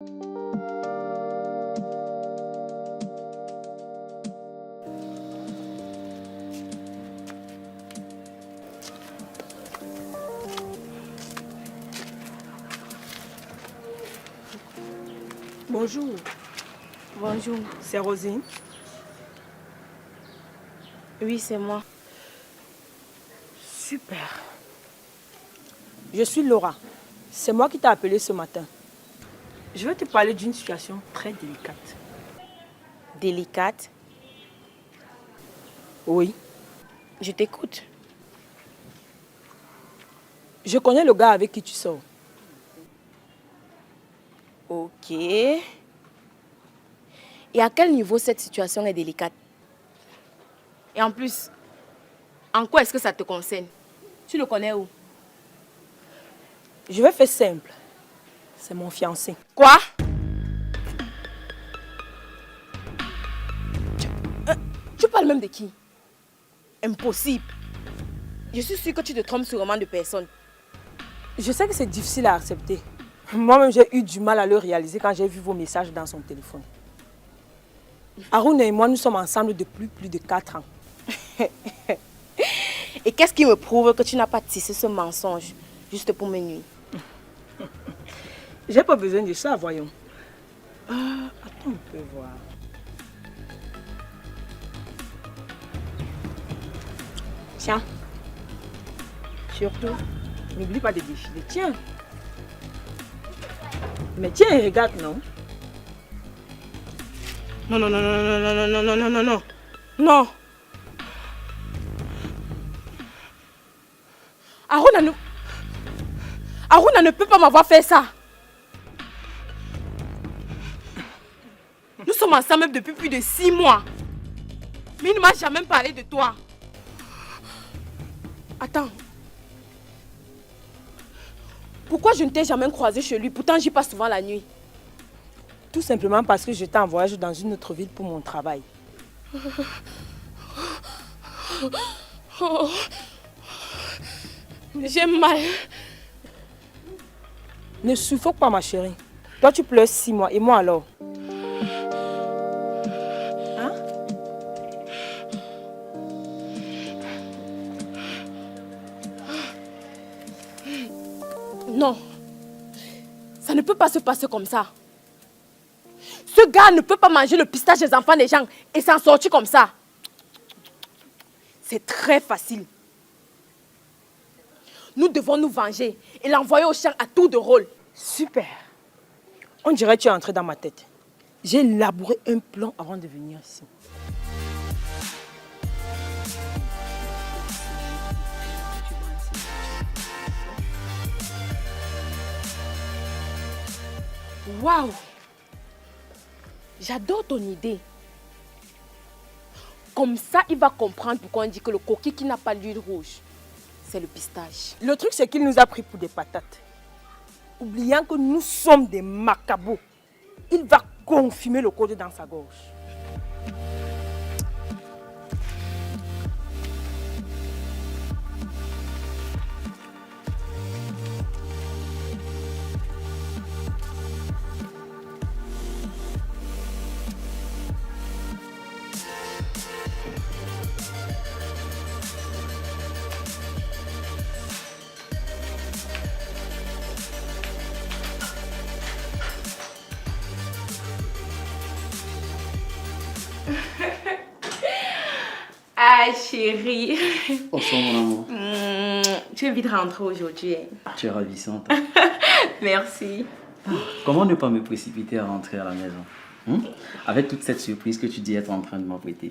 Bonjour. Bonjour. C'est Rosine? Oui, c'est moi. Super. Je suis Laura. C'est moi qui t'ai appelé ce matin. Je vais te parler d'une situation très délicate. Délicate? Oui. Je t'écoute. Je connais le gars avec qui tu sors. Ok. Et à quel niveau cette situation est délicate? Et en plus, en quoi est-ce que ça te concerne? Tu le connais où? Je vais faire simple. C'est mon fiancé. Quoi? Tu parles même de qui? Impossible. Je suis sûre que tu te trompes sûrement de personne. Je sais que c'est difficile à accepter. Moi-même, j'ai eu du mal à le réaliser quand j'ai vu vos messages dans son téléphone. Haroun et moi, nous sommes ensemble depuis plus de 4 ans. Et qu'est-ce qui me prouve que tu n'as pas tissé ce mensonge juste pour me nuire? J'ai pas besoin de ça, voyons. Attends, on peut voir. Tiens. Surtout, n'oublie pas de défiler. Tiens. Mais tiens, regarde, non? Non, non, non, non, non, non, non, non, non, non, non. Non. Aruna ne peut pas m'avoir fait ça. Nous sommes ensemble depuis plus de 6 mois. Mais il ne m'a jamais parlé de toi. Attends. Pourquoi je ne t'ai jamais croisé chez lui? Pourtant, j'y passe souvent la nuit. Tout simplement parce que j'étais en voyage dans une autre ville pour mon travail. Oh. J'ai mal. Ne suffoque pas, ma chérie. Toi, tu pleures 6 mois. Et moi, alors? Hein? Non. Ça ne peut pas se passer comme ça. Ce gars ne peut pas manger le pistache des enfants des gens et s'en sortir comme ça. C'est très facile. Nous devons nous venger et l'envoyer au champ à tour de rôle. Super. On dirait que tu es entré dans ma tête. J'ai élaboré un plan avant de venir ici. Waouh! J'adore ton idée. Comme ça, il va comprendre pourquoi on dit que le coquille qui n'a pas l'huile rouge, c'est le pistache. Le truc, c'est qu'il nous a pris pour des patates. Oubliant que nous sommes des macabots. Il va confirmer le code dans sa gorge. Ah chérie. Bonsoir mon amour. Tu es vite rentrée aujourd'hui. Tu es ravissante. Merci. Comment ne pas me précipiter à rentrer à la maison avec toute cette surprise que tu dis être en train de m'apprêter.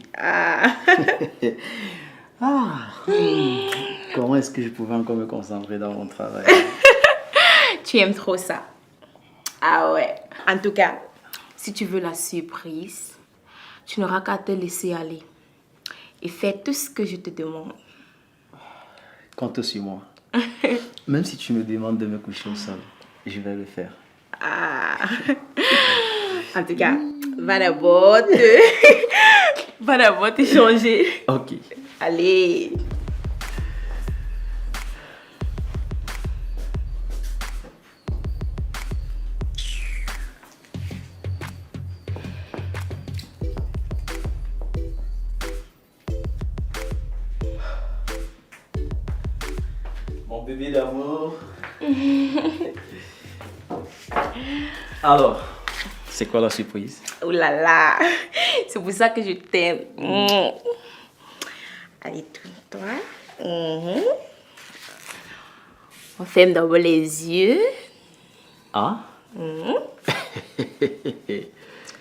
Comment est-ce que je pouvais encore me concentrer dans mon travail? Tu aimes trop ça. Ah ouais. En tout cas, si tu veux la surprise, tu n'auras qu'à te laisser aller. Et faire tout ce que je te demande. Compte sur moi. Même si tu me demandes de me coucher au sol, je vais le faire. En tout cas, va d'abord changer. Ok. Allez. bébé d'amour. Alors, c'est quoi la surprise? Oh là là, c'est pour ça que je t'aime. Allez, tourne-toi. On ferme d'abord les yeux. Ah?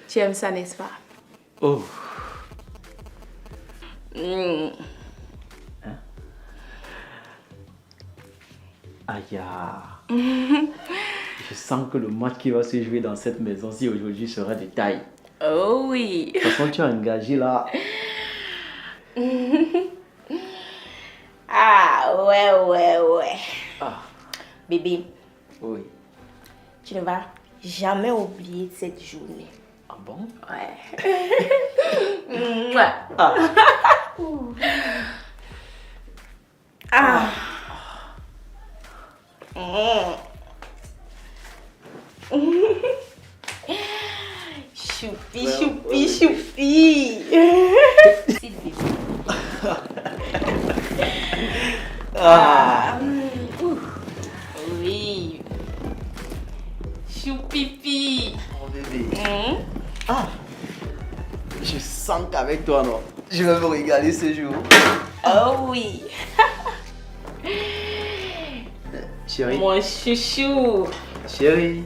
Tu aimes ça, n'est-ce pas? Oh. Mmh. Hein? Aïe. Je sens que le match qui va se jouer dans cette maison-ci aujourd'hui sera de taille. Oh oui. De toute façon, tu as engagé là. Ah, ouais. Ah. Bébé, Oui. tu ne vas jamais oublier cette journée. Ah bon? Ouais. Mouah. Ah. Choupi, choupi, choupi. S'il vous plaît. Ah. Oui. Choupipi. Mon bébé. Ah. Je sens qu'avec toi, non, je vais me régaler ce jour. Oh oui. Chérie. Mon chouchou. Chérie.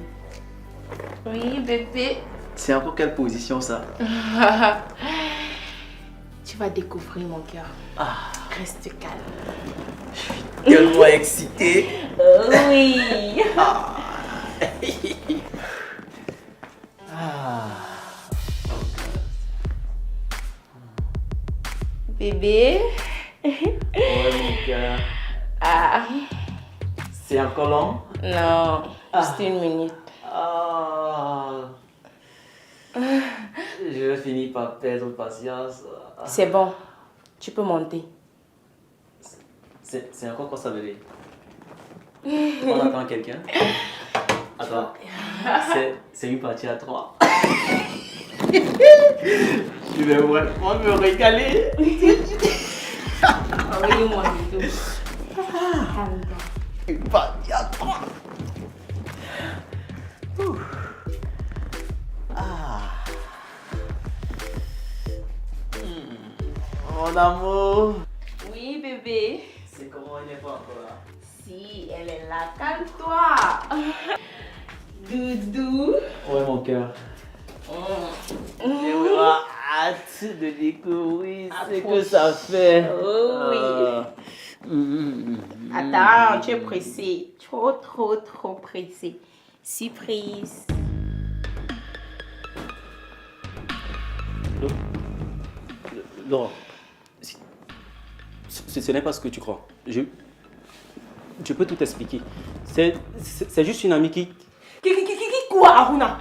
Oui, bébé. C'est encore quelle position ça? Tu vas découvrir mon cœur. Ah. Reste calme. Tellement excité. Oh oui. Bébé. Ouais, mon cœur. Ah. C'est encore long? Non, juste une minute. Ah. Je vais finir par perdre patience. C'est bon. Tu peux monter. C'est encore quoi ça veut dire? On attend quelqu'un? Attends. C'est une partie à 3. Je vais vraiment me régaler. Envoyez-moi du tout. Calme-toi. Une partie à 3. Mon amour. Oui, bébé. C'est comment elle n'est pas encore là? Si, elle est là. Calme-toi. Doudou. Ouais, mon cœur. J'ai vraiment hâte de découvrir ce que ça fait. Oh oui. Attends, tu es pressé. Trop pressé. Surprise. Non, ce n'est pas ce que tu crois. Je peux tout expliquer. C'est juste une amie qui... Qui quoi, Aruna?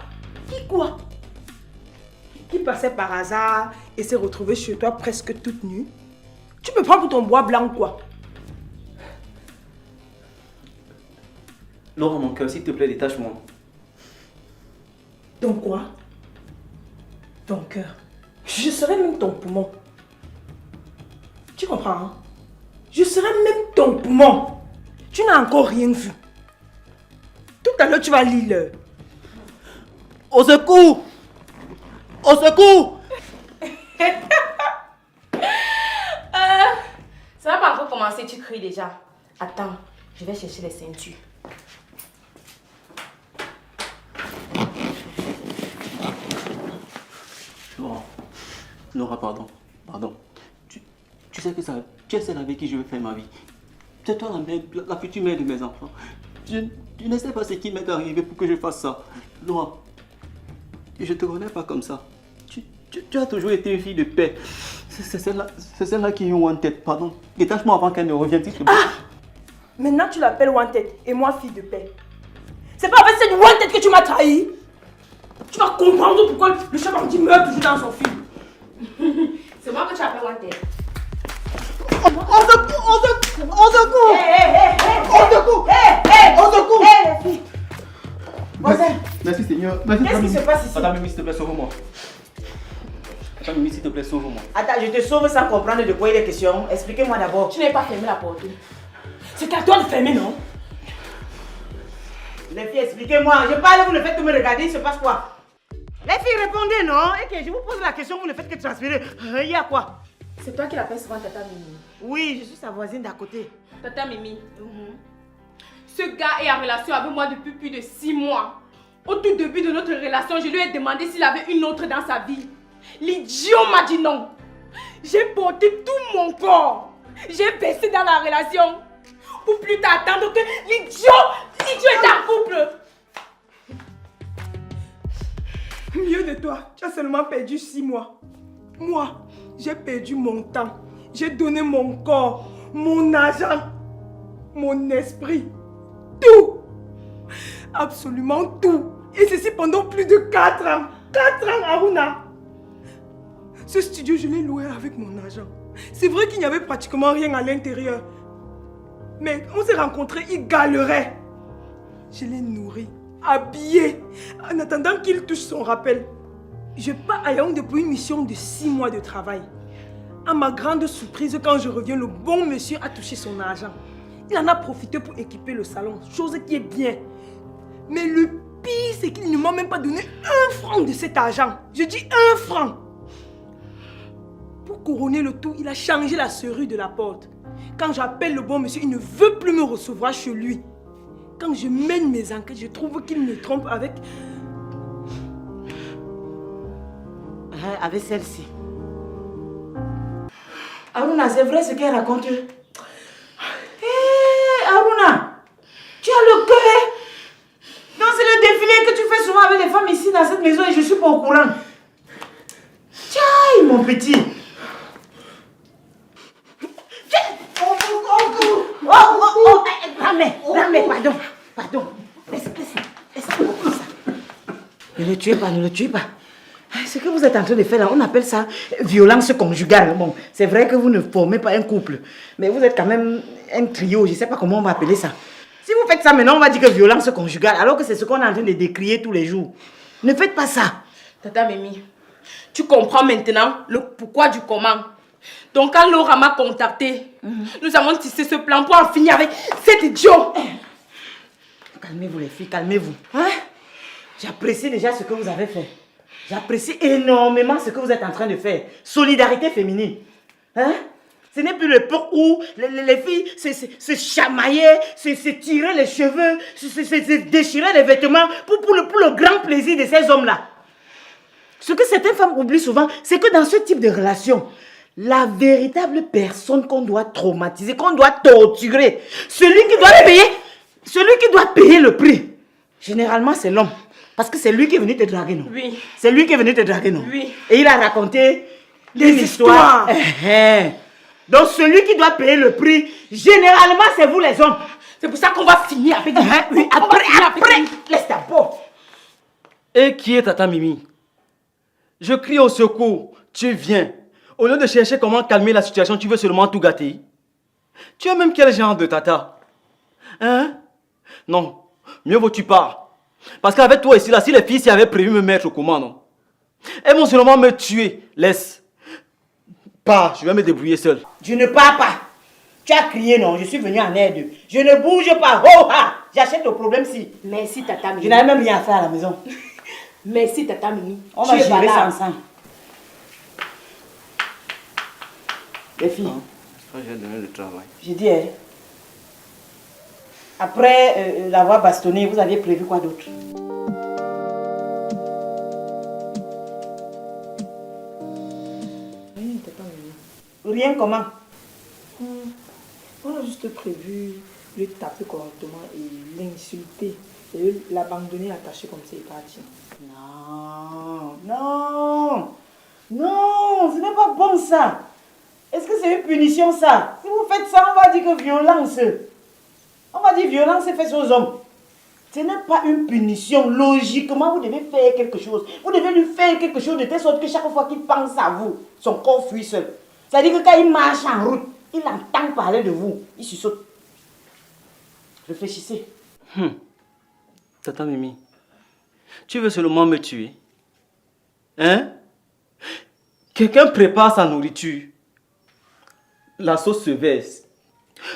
Qui quoi? Qui passait par hasard et s'est retrouvée chez toi presque toute nue? Tu me prends pour ton bois blanc, quoi? Laura, mon cœur, s'il te plaît, détache-moi. Donc quoi? Ton cœur. Je serai même ton poumon. Tu comprends, hein? Je serai même ton poumon. Tu n'as encore rien vu. Tout à l'heure, tu vas lire l'heure. Au secours! Au secours! Ça va pas encore commencer, tu cries déjà. Attends, je vais chercher les ceintures. Laura, pardon. Tu sais que ça, tu es celle avec qui je veux faire ma vie. C'est toi la future mère de mes enfants. Tu ne sais pas ce qui m'est arrivé pour que je fasse ça. Laura, je te connais pas comme ça. Tu as toujours été une fille de paix. C'est celle-là qui est une tête. Pardon. Détache-moi avant qu'elle ne revienne. S'il te plaît. Maintenant, tu l'appelles Wanted et moi, fille de paix. C'est pas avec cette Wanted que tu m'as trahi. Tu vas comprendre pourquoi le chef bandit meurt toujours dans son film. C'est moi que tu appelles Wanted. On secours! Les filles! Merci Seigneur. Merci. Qu'est-ce qui se passe ici? Attends, Mimi, s'il te plaît, sauve-moi. Attends, Mimi, s'il te plaît, sauve-moi. Attends, je te sauve sans comprendre de quoi il est question. Expliquez-moi d'abord. Tu n'avais pas fermé la porte. C'est à toi de fermer, non? Les filles, expliquez-moi. Je parle, vous ne faites que me regarder, il se passe quoi? Les filles, répondez, non? Et que je vous pose la question, vous ne faites que transférer. Il y a quoi? C'est toi qui l'appelles souvent Tata Mimi. Oui, je suis sa voisine d'à côté. Tata Mimi. Ce gars est en relation avec moi depuis plus de 6 mois. Au tout début de notre relation, je lui ai demandé s'il avait une autre dans sa vie. L'idiot m'a dit non. J'ai porté tout mon corps. J'ai baissé dans la relation. Pour plus tard attendre que l'idiot est en couple. Mieux de toi, tu as seulement perdu 6 mois. Moi, j'ai perdu mon temps. J'ai donné mon corps, mon argent, mon esprit. Tout. Absolument tout. Et ceci pendant plus de 4 ans. 4 ans, Aruna. Ce studio, je l'ai loué avec mon argent. C'est vrai qu'il n'y avait pratiquement rien à l'intérieur. Mais on s'est rencontrés, il galerait. Je l'ai nourri, habillé, en attendant qu'il touche son rappel. Je pars à Yaoundé pour une mission de 6 mois de travail. À ma grande surprise, quand je reviens, le bon monsieur a touché son argent. Il en a profité pour équiper le salon, chose qui est bien. Mais le pire, c'est qu'il ne m'a même pas donné 1 franc de cet argent. Je dis 1 franc. Pour couronner le tout, il a changé la serrure de la porte. Quand j'appelle le bon monsieur, il ne veut plus me recevoir chez lui. Quand je mène mes enquêtes, je trouve qu'il me trompe avec... Avec celle-ci. Aruna, c'est vrai ce qu'elle raconte. Hé, Aruna, tu as le cœur. Non, c'est le défilé que tu fais souvent avec les femmes ici dans cette maison et je suis pas au courant. Tiens, mon petit. Ramé, pardon. Laisse-moi comme ça. Ne le tuez pas, ne le tuez pas. Ce que vous êtes en train de faire là, on appelle ça violence conjugale. Bon, c'est vrai que vous ne formez pas un couple, mais vous êtes quand même un trio, je ne sais pas comment on va appeler ça. Si vous faites ça maintenant, on va dire que violence conjugale, alors que c'est ce qu'on est en train de décrier tous les jours. Ne faites pas ça. Tata Mimi, tu comprends maintenant le pourquoi du comment. Donc quand Laura m'a contacté, nous avons tissé ce plan pour en finir avec cet idiot. Calmez-vous les filles, calmez-vous. Hein? J'apprécie déjà ce que vous avez fait. J'apprécie énormément ce que vous êtes en train de faire. Solidarité féminine. Hein? Ce n'est plus l'époque où les filles se chamaillaient, se tiraient les cheveux, se déchiraient les vêtements pour le grand plaisir de ces hommes-là. Ce que certaines femmes oublient souvent, c'est que dans ce type de relation, la véritable personne qu'on doit traumatiser, qu'on doit torturer, celui qui doit payer le prix, généralement c'est l'homme. Parce que c'est lui qui est venu te draguer, non? Oui. C'est lui qui est venu te draguer, non? Oui. Et il a raconté une histoire. Donc celui qui doit payer le prix, généralement c'est vous les hommes. C'est pour ça qu'on va finir avec Oui, après, laisse ta peau. Et qui est Tata Mimi? Je crie au secours, tu viens. Au lieu de chercher comment calmer la situation, tu veux seulement tout gâter. Tu es même quel genre de tata? Hein? Non, mieux vaut tu pars. Parce qu'avec toi ici, là, si les filles s'y avaient prévu me mettre au comment, non? Elles vont seulement me tuer. Laisse. Pars, je vais me débrouiller seul. Je ne pars pas. Tu as crié, non? Je suis venu en aide. Je ne bouge pas. Oh, ha! J'achète au problème si. Merci Tata Mimi. Je n'avais même rien à faire à la maison. Merci Tata Mimi. On va gérer ça ensemble. Les filles. J'ai donné le travail. J'ai dit, hein, après l'avoir bastonné, vous aviez prévu quoi d'autre? Rien comment? On a juste prévu le taper correctement et l'insulter. Et l'abandonner attaché comme ça et partir. Non, ce n'est pas bon ça. Est-ce que c'est une punition ça? Si vous faites ça, on va dire que violence. On va dire violence est faite aux hommes. Ce n'est pas une punition. Logiquement, vous devez faire quelque chose. Vous devez lui faire quelque chose de telle sorte que chaque fois qu'il pense à vous, son corps fuit seul. C'est-à-dire que quand il marche en route, il entend parler de vous. Il se saute. Réfléchissez. Tata Mimi, tu veux seulement me tuer? Hein? Quelqu'un prépare sa nourriture. La sauce se verse.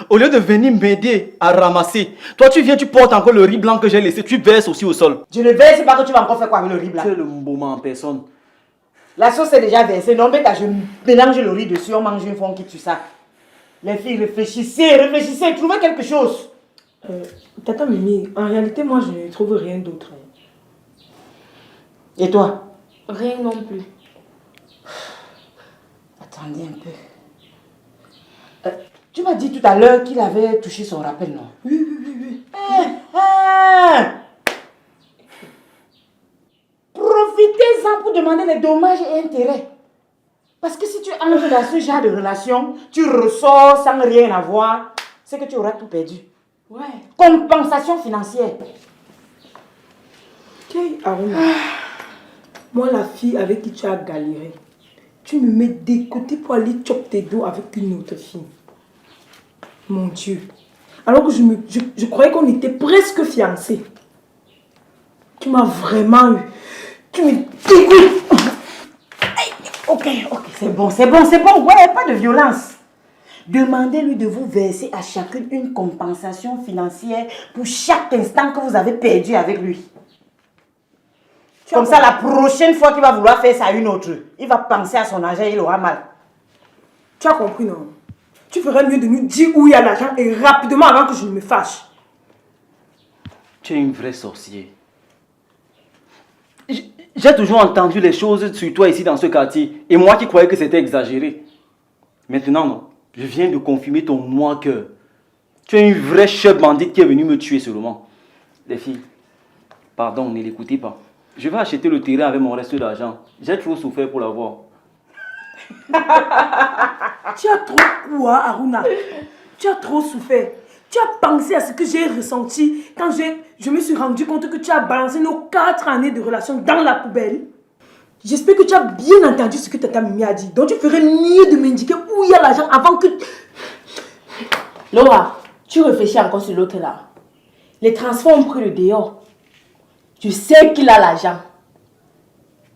Au lieu de venir m'aider à ramasser, toi tu viens, tu portes encore le riz blanc que j'ai laissé, tu verses aussi au sol. Je ne verse pas que tu vas encore faire quoi avec le riz blanc. Tu es le moment en personne. La sauce est déjà versée. Non, mais je mélange le riz dessus, on mange une fois, on quitte sur ça. Les filles, réfléchissez, trouvez quelque chose. Tata Mimi, en réalité, moi, je ne trouve rien d'autre. Et toi? Rien non plus. Attendez un peu. Tu m'as dit tout à l'heure qu'il avait touché son rappel, non? Oui. Profitez-en pour demander les dommages et intérêts. Parce que si tu entres dans ce genre de relation, tu ressors sans rien avoir, c'est que tu auras tout perdu. Ouais. Compensation financière. Ok, Aruna. Moi, la fille avec qui tu as galéré, tu me mets de côté pour aller choper tes dos avec une autre fille. Mon Dieu. Alors que je croyais qu'on était presque fiancés. Tu m'as vraiment eu. Tu me dégoûtes. Ok, c'est bon. Ouais, pas de violence. Demandez-lui de vous verser à chacune une compensation financière pour chaque instant que vous avez perdu avec lui. Comme ça, la prochaine fois qu'il va vouloir faire ça à une autre, il va penser à son argent et il aura mal. Tu as compris, non? Tu ferais mieux de nous dire où il y a l'argent et rapidement avant que je ne me fâche. Tu es une vraie sorcière. J'ai toujours entendu les choses sur toi ici dans ce quartier. Et moi qui croyais que c'était exagéré. Maintenant, non. Je viens de confirmer ton moi cœur. Tu es une vraie chef bandite qui est venue me tuer seulement. Les filles, pardon, ne l'écoutez pas. Je vais acheter le terrain avec mon reste d'argent. J'ai trop souffert pour l'avoir. Tu as trop quoi, Aruna? Tu as trop souffert. Tu as pensé à ce que j'ai ressenti quand je me suis rendu compte que tu as balancé nos 4 années de relation dans la poubelle. J'espère que tu as bien entendu ce que Tata Mimi a dit. Donc tu ferais mieux de m'indiquer où il y a l'argent avant que... Laura, tu réfléchis encore sur l'autre là. Les transferts ont pris le dehors. Tu sais qu'il a l'argent.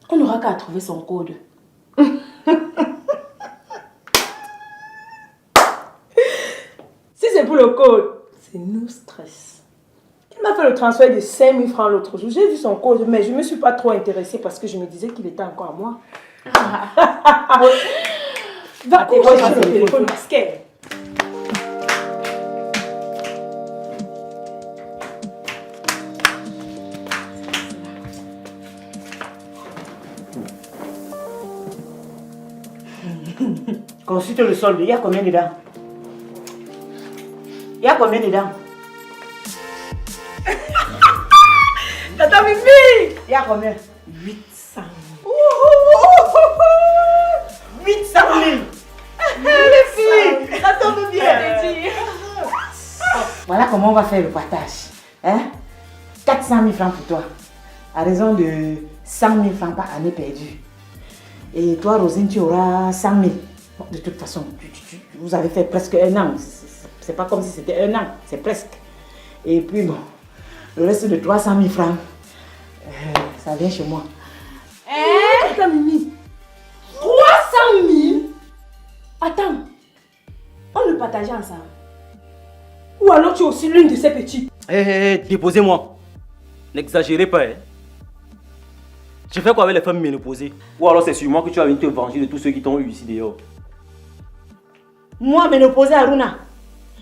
On n'aura qu'à trouver son code. Si c'est pour le code, c'est nous stress. Il m'a fait le transfert de 5 000 francs l'autre jour. J'ai vu son code, mais je ne me suis pas trop intéressée parce que je me disais qu'il était encore à moi. Va coucher sur le téléphone masqué. Consulte le solde, il y a combien dedans? Tata Mimi! Il y a combien? 800 800 000. Les filles, ça tombe bien. Voilà comment on va faire le partage. 400 000 francs pour toi. À raison de 100 000 francs par année perdue. Et toi, Rosine, tu auras 100 000. Bon, de toute façon, vous avez fait presque 1 an. C'est pas comme si c'était 1 an, c'est presque. Et puis bon, le reste de 300 000 francs, ça vient chez moi. Tata Mimi, 300 000? Attends, on le partageait ensemble. Ou alors tu es aussi l'une de ces petites? Déposez-moi. N'exagérez pas. Je fais quoi avec les femmes ménopausées? Ou alors c'est sur moi que tu as venir te venger de tous ceux qui t'ont eu ici dehors. Moi, ménopausée, Aruna.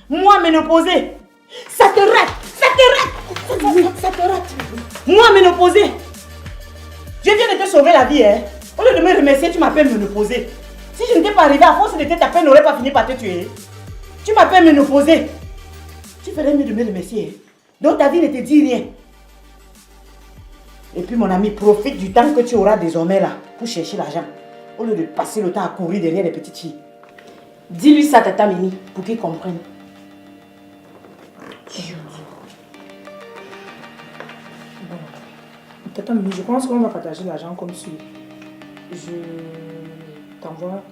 Moi, ménopausée. Ça te rate. Moi, ménopausée. Je viens de te sauver la vie, Au lieu de me remercier, tu m'appelles ménopausée. Si je n'étais pas arrivée, à force de te taper, n'aurait pas fini par te tuer. Tu m'appelles ménopausée. Tu ferais mieux de me remercier. Donc ta vie ne te dit rien. Et puis mon ami, profite du temps que tu auras désormais là pour chercher l'argent. Au lieu de passer le temps à courir derrière les petites filles. Dis-lui ça, Tata Mimi, pour qu'il comprenne. Tata Mimi, je pense qu'on va partager l'argent comme suit. Je t'envoie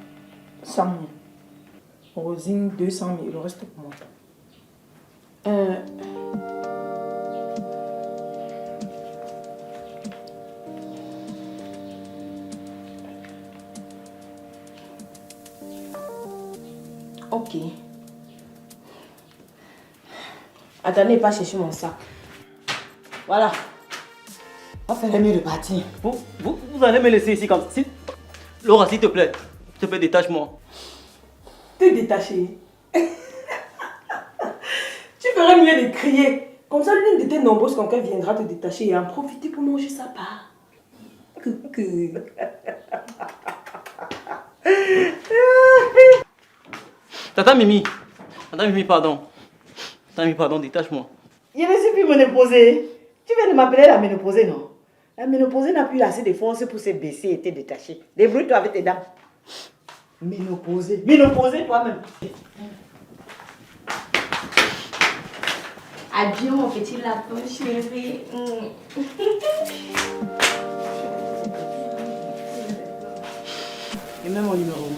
100 000. Rosine, 200 000. Le reste pour moi. Ok. Attendez, pas chercher mon sac. Voilà. On ferait mieux de partir. Vous allez me laisser ici comme ça. Laura, s'il te plaît, détache-moi. Te détacher. Tu ferais mieux de crier. Comme ça, l'une de tes nombreuses conquêtes viendra te détacher et en profiter pour manger sa part. Coucou. Tata Mimi, pardon. Tata Mimi, pardon, détache-moi. Je ne suis plus ménopausée. Tu viens de m'appeler la ménopausée, non? La ménopausée n'a plus assez de force pour se baisser et te détacher. Débrouille-toi avec tes dents. Ménopausée. Ménopausée toi-même. Adieu mon petit lapin chéri. Et même mon numéro.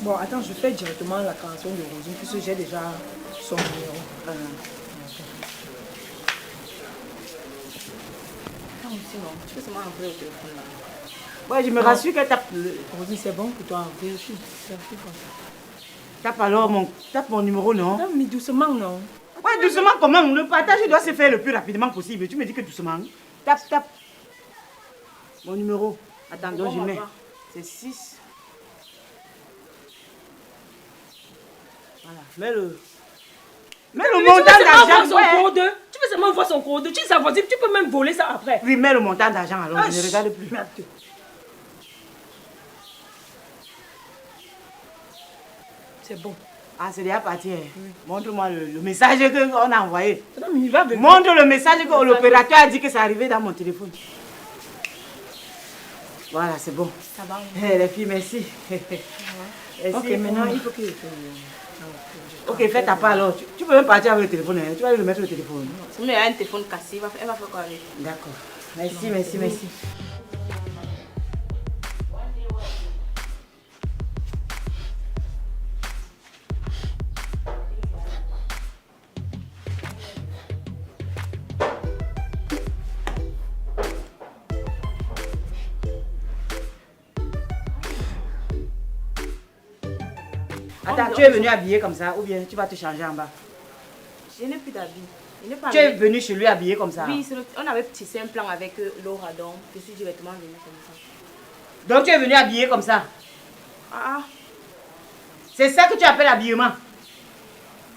Bon, attends, je fais directement la création de Rosine puisque j'ai déjà son numéro. Non, sinon, tu peux seulement envoyer au téléphone là. Ouais, je me rassure qu'elle tape. Rosine, c'est bon pour toi. Vérifie. Tape alors tape mon numéro, non? Non, mais doucement, non. Ouais, doucement comment? Le partage doit se faire le plus rapidement possible. Tu me dis que doucement. Tape. Mon numéro. Attends, donc je mets. C'est 6. Voilà. Mets le montant d'argent. Ouais. Tu peux seulement voir son code. Tu sais, sa voisine, tu peux même voler ça après. Oui, mets le montant d'argent alors. Je ne regarde plus. Merde. C'est bon. Ah, c'est déjà parti. Hein. Oui. Montre-moi le message qu'on a envoyé. Non, mais il va venir. Montre le message que l'opérateur a dit que c'est arrivé dans mon téléphone. Voilà, c'est bon. Ça va. Les filles, merci. Merci. Ok, maintenant, il faut que... Ok, fais ta part alors. Tu peux même partir avec le téléphone. Hein. Tu vas lui remettre le téléphone. Si elle a un téléphone cassé, elle va faire quoi avec? D'accord. Merci. Attends, tu es venu habillé comme ça ou bien tu vas te changer en bas? Je n'ai plus d'habits. Tu es venu chez lui habillé comme ça? Oui, on avait tissé un plan avec Laura, donc je suis directement venue comme ça. Donc tu es venu habillé comme ça? Ah, C'est ça que tu appelles habillement?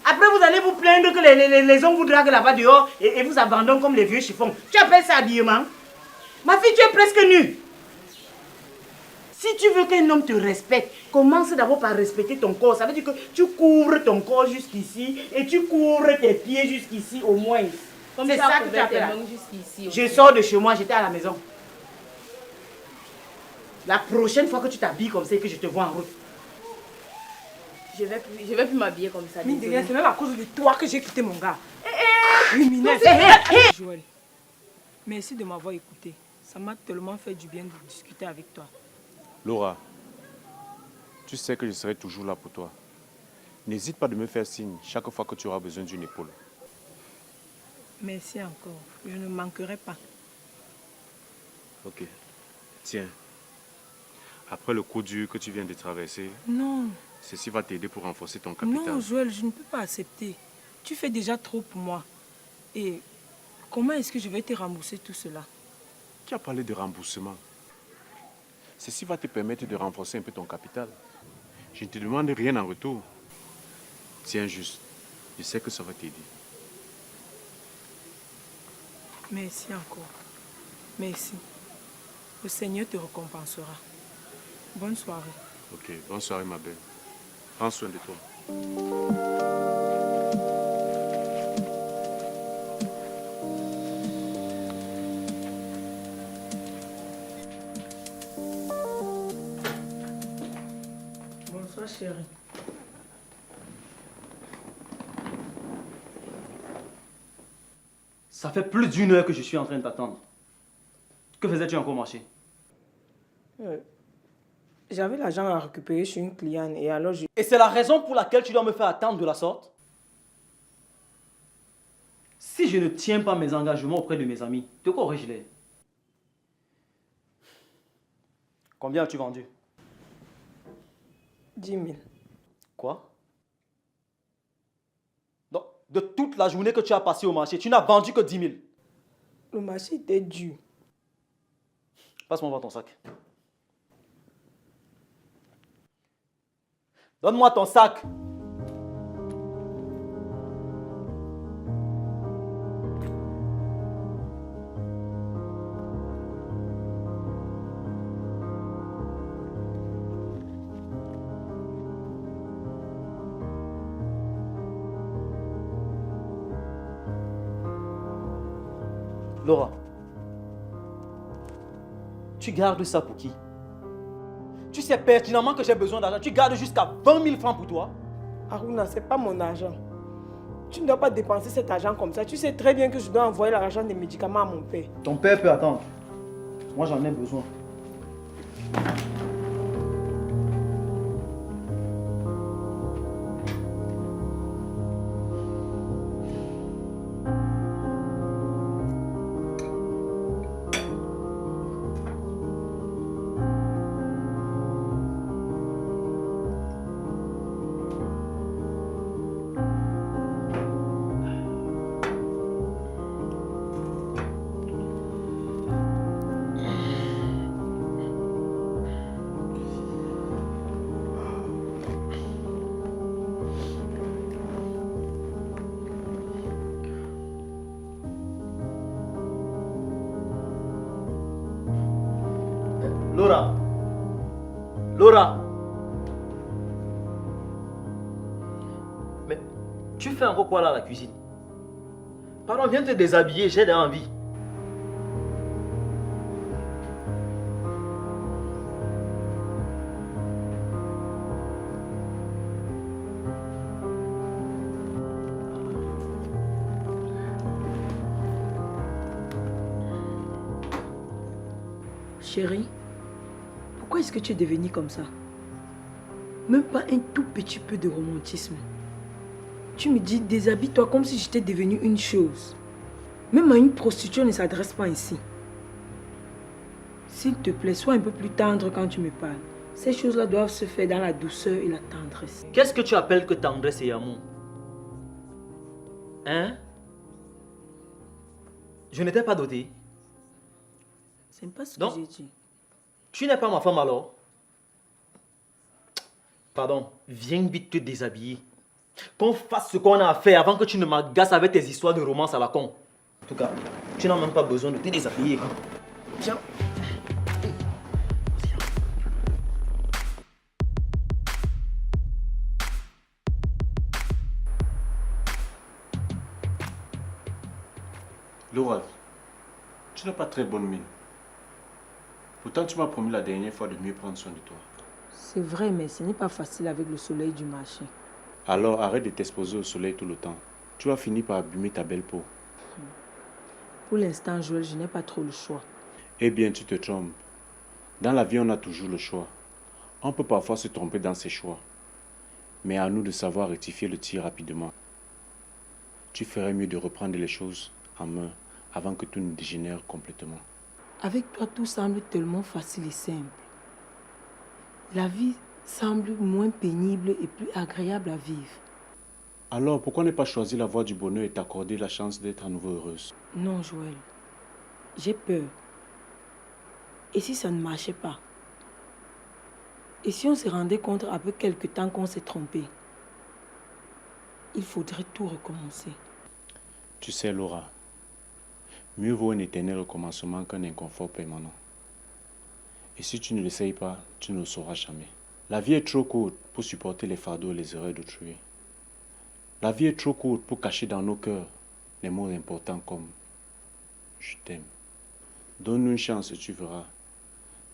Après vous allez vous plaindre que les hommes vous draguent là-bas dehors et vous abandonnent comme les vieux chiffons. Tu appelles ça habillement? Ma fille, tu es presque nue. Si tu veux qu'un homme te respecte, commence d'abord par respecter ton corps. Ça veut dire que tu couvres ton corps jusqu'ici et tu couvres tes pieds jusqu'ici au moins. C'est ça que tu appelles. Je sors de chez moi, j'étais à la maison. La prochaine fois que tu t'habilles comme ça et que je te vois en route. je vais plus m'habiller comme ça. Mine de rien, c'est même à cause de toi que j'ai quitté mon gars. Joël, merci de m'avoir écouté. Ça m'a tellement fait du bien de discuter avec toi. Laura, tu sais que je serai toujours là pour toi. N'hésite pas de me faire signe chaque fois que tu auras besoin d'une épaule. Merci encore. Je ne manquerai pas. Ok. Tiens. Après le coup dur que tu viens de traverser, Non. ceci va t'aider pour renforcer ton capital. Non, Joël, je ne peux pas accepter. Tu fais déjà trop pour moi. Et comment est-ce que je vais te rembourser tout cela? Tu as parlé de remboursement. Ceci va te permettre de renforcer un peu ton capital. Je ne te demande rien en retour. Tiens juste. Je sais que ça va t'aider. Merci encore. Merci. Le Seigneur te récompensera. Bonne soirée. Ok, bonne soirée ma belle. Prends soin de toi. Bonsoir chérie. Ça fait plus d'une heure que je suis en train de t'attendre. Que faisais-tu encore marché? J'avais l'argent à récupérer chez une cliente et alors je... Et c'est la raison pour laquelle tu dois me faire attendre de la sorte? Si je ne tiens pas mes engagements auprès de mes amis, de quoi aurais-je l'air? Combien as-tu vendu? 10 000. Quoi? Donc, De toute la journée que tu as passée au marché, tu n'as vendu que 10 000. Le marché était dur. Passe-moi voir ton sac. Donne-moi ton sac. Laura, tu gardes ça pour qui? Tu sais pertinemment que j'ai besoin d'argent. Tu gardes jusqu'à 20 000 francs pour toi. Aruna, ce n'est pas mon argent. Tu ne dois pas dépenser cet argent comme ça. Tu sais très bien que je dois envoyer l'argent des médicaments à mon père. Ton père peut attendre. Moi, j'en ai besoin. Laura. Laura. Mais tu fais encore quoi là à la cuisine? Pardon, viens te déshabiller, j'ai envie. Chérie, pourquoi est-ce que tu es devenue comme ça? Même pas un tout petit peu de romantisme. Tu me dis déshabille-toi comme si j'étais devenue une chose. Même à une prostituée, on ne s'adresse pas ainsi. S'il te plaît, sois un peu plus tendre quand tu me parles. Ces choses-là doivent se faire dans la douceur et la tendresse. Qu'est-ce que tu appelles que tendresse et amour? Hein? Je n'étais pas doté. C'est pas ce que Donc, j'ai dit. Tu n'es pas ma femme alors? Pardon, viens vite te déshabiller. Qu'on fasse ce qu'on a à faire avant que tu ne m'agaces avec tes histoires de romance à la con. En tout cas, tu n'as même pas besoin de te déshabiller. Tiens. Laura, tu n'as pas très bonne mine. Pourtant, tu m'as promis la dernière fois de mieux prendre soin de toi. C'est vrai, mais ce n'est pas facile avec le soleil du marché. Alors, arrête de t'exposer au soleil tout le temps. Tu vas finir par abîmer ta belle peau. Pour l'instant, Joël, je n'ai pas trop le choix. Eh bien, tu te trompes. Dans la vie, on a toujours le choix. On peut parfois se tromper dans ses choix. Mais à nous de savoir rectifier le tir rapidement. Tu ferais mieux de reprendre les choses en main avant que tout ne dégénère complètement. Avec toi, tout semble tellement facile et simple. La vie semble moins pénible et plus agréable à vivre. Alors, pourquoi ne pas choisir la voie du bonheur et t'accorder la chance d'être à nouveau heureuse? Non, Joël. J'ai peur. Et si ça ne marchait pas? Et si on se rendait compte après quelque temps qu'on s'est trompé? Il faudrait tout recommencer. Tu sais, Laura, mieux vaut un éternel recommencement qu'un inconfort permanent. Et si tu ne l'essayes pas, tu ne le sauras jamais. La vie est trop courte pour supporter les fardeaux et les erreurs d'autrui. La vie est trop courte pour cacher dans nos cœurs les mots importants comme « je t'aime ». Donne-nous une chance et tu verras.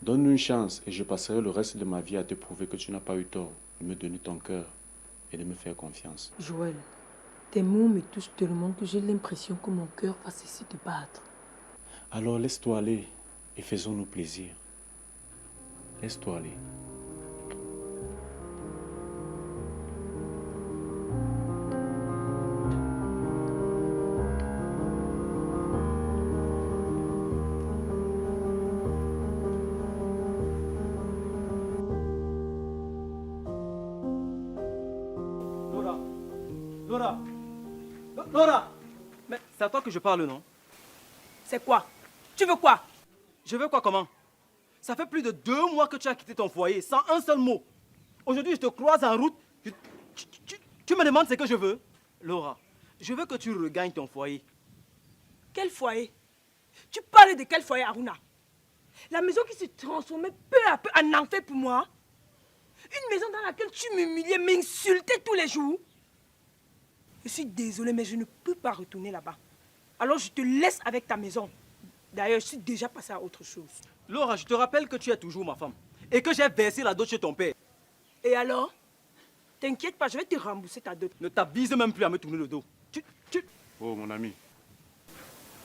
Donne-nous une chance et je passerai le reste de ma vie à te prouver que tu n'as pas eu tort de me donner ton cœur et de me faire confiance. Joël, tes mots me touchent tellement que j'ai l'impression que mon cœur va cesser de battre. Alors laisse-toi aller et faisons-nous plaisir. Laisse-toi aller. Laura. Laura. Laura! Mais c'est à toi que je parle, non? C'est quoi? Tu veux quoi? Je veux quoi, comment? Ça fait plus de 2 mois que tu as quitté ton foyer, sans un seul mot. Aujourd'hui, je te croise en route. Tu me demandes ce que je veux? Laura, je veux que tu regagnes ton foyer. Quel foyer? Tu parles de quel foyer, Aruna? La maison qui se transformait peu à peu en enfer pour moi. Une maison dans laquelle tu m'humiliais, m'insultais tous les jours. Je suis désolée, mais je ne peux pas retourner là-bas. Alors je te laisse avec ta maison. D'ailleurs, je suis déjà passée à autre chose. Laura, je te rappelle que tu es toujours ma femme. Et que j'ai versé la dot chez ton père. Et alors? T'inquiète pas, je vais te rembourser ta dot. Ne t'avise même plus à me tourner le dos. Oh, mon ami.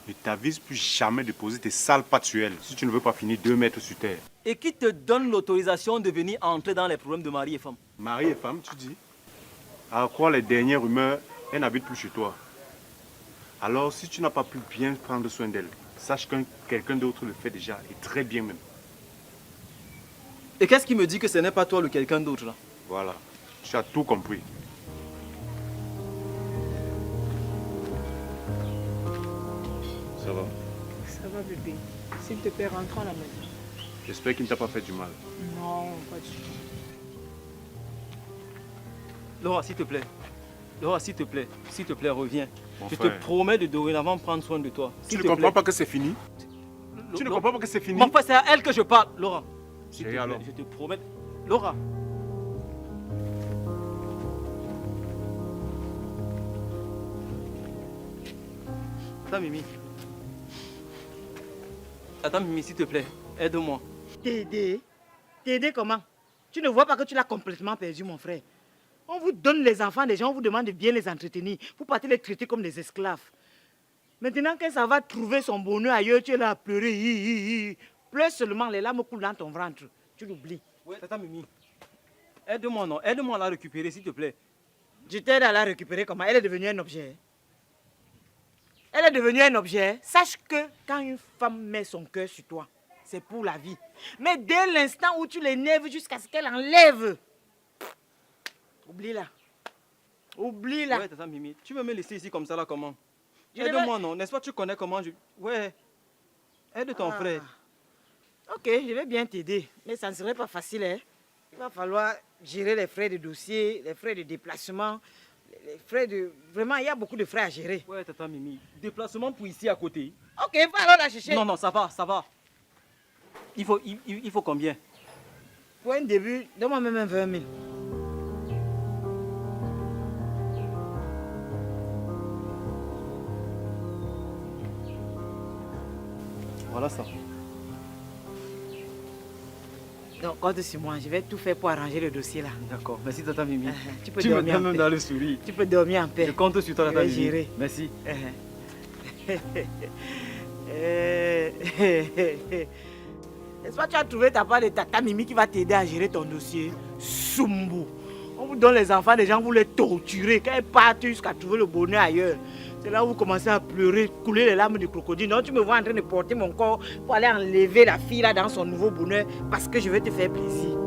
Ne t'avise plus jamais de poser tes sales pattes sur elle si tu ne veux pas finir 2 mètres sur terre. Et qui te donne l'autorisation de venir entrer dans les problèmes de mari et femme? Mari et femme, tu dis? À quoi les dernières rumeurs, elle n'habite plus chez toi. Alors, si tu n'as pas pu bien prendre soin d'elle, sache que quelqu'un d'autre le fait déjà, et très bien même. Et qu'est-ce qui me dit que ce n'est pas toi le quelqu'un d'autre là? Voilà, tu as tout compris. Ça va? Ça va, bébé. S'il te plaît, rentre à la maison. J'espère qu'il ne t'a pas fait du mal. Non, pas du tout. Laura, s'il te plaît. Laura, s'il te plaît. S'il te plaît, reviens. Mon Je frère. te promets de dorénavant prendre soin de toi. Tu ne comprends pas que c'est fini? Tu ne comprends pas que c'est fini? Mon frère, c'est à elle que je parle, Laura. S'il te Et plaît, alors? je te promets. Laura. Attends, Mimi. Attends, Mimi, s'il te plaît. Aide-moi. T'aider? T'aider comment? Tu ne vois pas que tu l'as complètement perdu, mon frère. On vous donne les enfants des gens, on vous demande de bien les entretenir. Vous partez les traiter comme des esclaves. Maintenant que ça va trouver son bonheur ailleurs, tu es là à pleurer. Pleure seulement, les larmes coulent dans ton ventre. Tu l'oublies. Ouais, attends, Mimi. Aide-moi, non. Aide-moi à la récupérer, s'il te plaît. Je t'aide à la récupérer comment? Elle est devenue un objet. Elle est devenue un objet. Sache que quand une femme met son cœur sur toi, c'est pour la vie. Mais dès l'instant où tu l'énerves jusqu'à ce qu'elle enlève, oublie-la. Oublie-la. Ouais, attends, Mimi. Tu veux me laisser ici comme ça, là, comment? Je Aide-moi, non. N'est-ce pas, tu connais comment je... Ouais. Aide ton frère. Ok, je vais bien t'aider. Mais ça ne serait pas facile, hein. Il va falloir gérer les frais de dossier, les frais de déplacement, les frais de... Vraiment, il y a beaucoup de frais à gérer. Ouais, tata Mimi. Déplacement pour ici à côté. Ok, va alors la chercher. Non, non, ça va, ça va. Il faut combien? Pour un début, donne-moi même un 20 000. Voilà ça. Donc, compte sur moi, je vais tout faire pour arranger le dossier là. D'accord, merci tata Mimi. Tu peux Tu me dormir en donnes même paix. dans le sourire. Tu peux dormir en paix. Je compte sur toi, Je tata vais Mimi. gérer. Merci. N'est-ce pas, tu as trouvé ta part de tata Mimi qui va t'aider à gérer ton dossier? Sumbu. On vous donne les enfants des gens, vous les torturez. Quand ils partent jusqu'à trouver le bonheur ailleurs, c'est là où vous commencez à pleurer, couler les larmes du crocodile. Non, tu me vois en train de porter mon corps pour aller enlever la fille là dans son nouveau bonheur parce que je veux te faire plaisir.